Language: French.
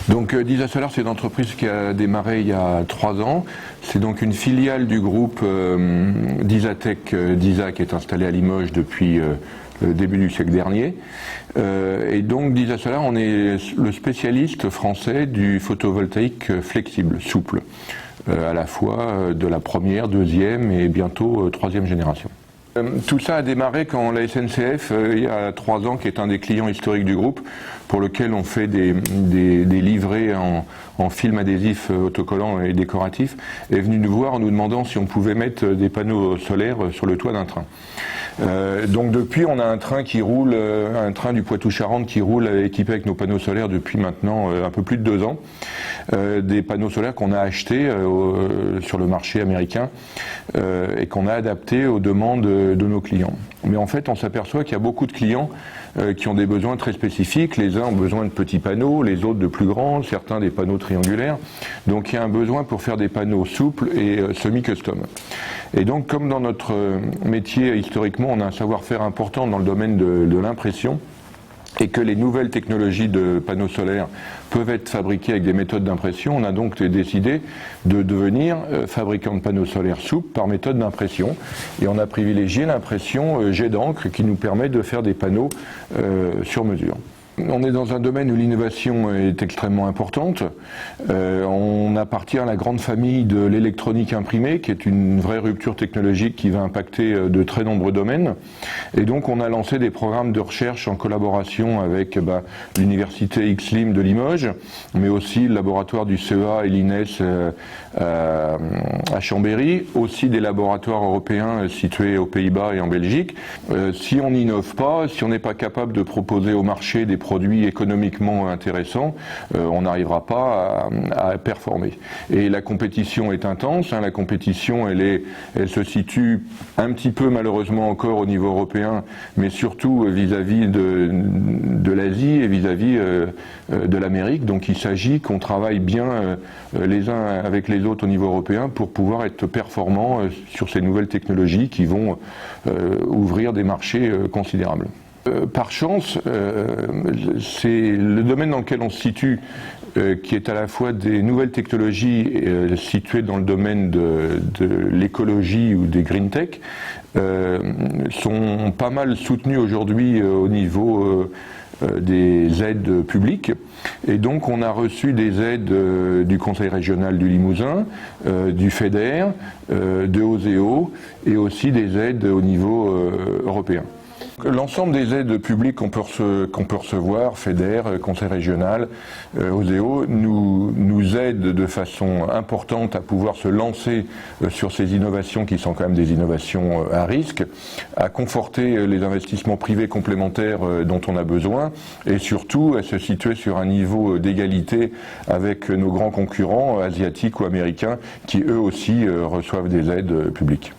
Donc DISA Solar, c'est une entreprise qui a démarré il y a 3 ans. C'est donc une filiale du groupe DISATEC DISA qui est installée à Limoges depuis le début du siècle dernier. Et donc DISA Solar, on est le spécialiste français du photovoltaïque flexible, souple, à la fois de la première, deuxième et bientôt troisième génération. Tout ça a démarré quand la SNCF, il y a 3 ans, qui est un des clients historiques du groupe, pour lequel on fait des livrets en film adhésif autocollant et décoratif, est venu nous voir en nous demandant si on pouvait mettre des panneaux solaires sur le toit d'un train. Donc depuis, on a un train qui roule, un train du Poitou-Charentes qui roule équipé avec nos panneaux solaires depuis maintenant un peu plus de 2 ans. Des panneaux solaires qu'on a achetés sur le marché américain et qu'on a adaptés aux demandes de nos clients. Mais en fait, on s'aperçoit qu'il y a beaucoup de clients qui ont des besoins très spécifiques. Les uns ont besoin de petits panneaux, les autres de plus grands, certains des panneaux triangulaires. Donc il y a un besoin pour faire des panneaux souples et semi-custom. Et donc, comme dans notre métier, historiquement, on a un savoir-faire important dans le domaine de l'impression, et que les nouvelles technologies de panneaux solaires peuvent être fabriquées avec des méthodes d'impression, on a donc décidé de devenir fabricant de panneaux solaires souples par méthode d'impression. Et on a privilégié l'impression jet d'encre qui nous permet de faire des panneaux sur mesure. On est dans un domaine où l'innovation est extrêmement importante. On appartient à la grande famille de l'électronique imprimée, qui est une vraie rupture technologique qui va impacter de très nombreux domaines. Et donc on a lancé des programmes de recherche en collaboration avec l'université XLIM de Limoges, mais aussi le laboratoire du CEA et l'INES à Chambéry, aussi des laboratoires européens situés aux Pays-Bas et en Belgique. Si on n'innove pas, si on n'est pas capable de proposer au marché des produits économiquement intéressants, on n'arrivera pas à performer. Et la compétition est intense, la compétition elle se situe un petit peu malheureusement encore au niveau européen, mais surtout vis-à-vis de l'Asie et vis-à-vis de l'Amérique. Donc il s'agit qu'on travaille bien les uns avec les autres au niveau européen pour pouvoir être performants sur ces nouvelles technologies qui vont ouvrir des marchés considérables. Par chance, c'est le domaine dans lequel on se situe, qui est à la fois des nouvelles technologies situées dans le domaine de l'écologie ou des green tech, sont pas mal soutenues aujourd'hui au niveau des aides publiques. Et donc on a reçu des aides du Conseil régional du Limousin, du FEDER, de OSEO et aussi des aides au niveau européen. L'ensemble des aides publiques qu'on peut recevoir, FEDER, Conseil régional, OSEO, nous aident de façon importante à pouvoir se lancer sur ces innovations qui sont quand même des innovations à risque, à conforter les investissements privés complémentaires dont on a besoin et surtout à se situer sur un niveau d'égalité avec nos grands concurrents asiatiques ou américains qui eux aussi reçoivent des aides publiques.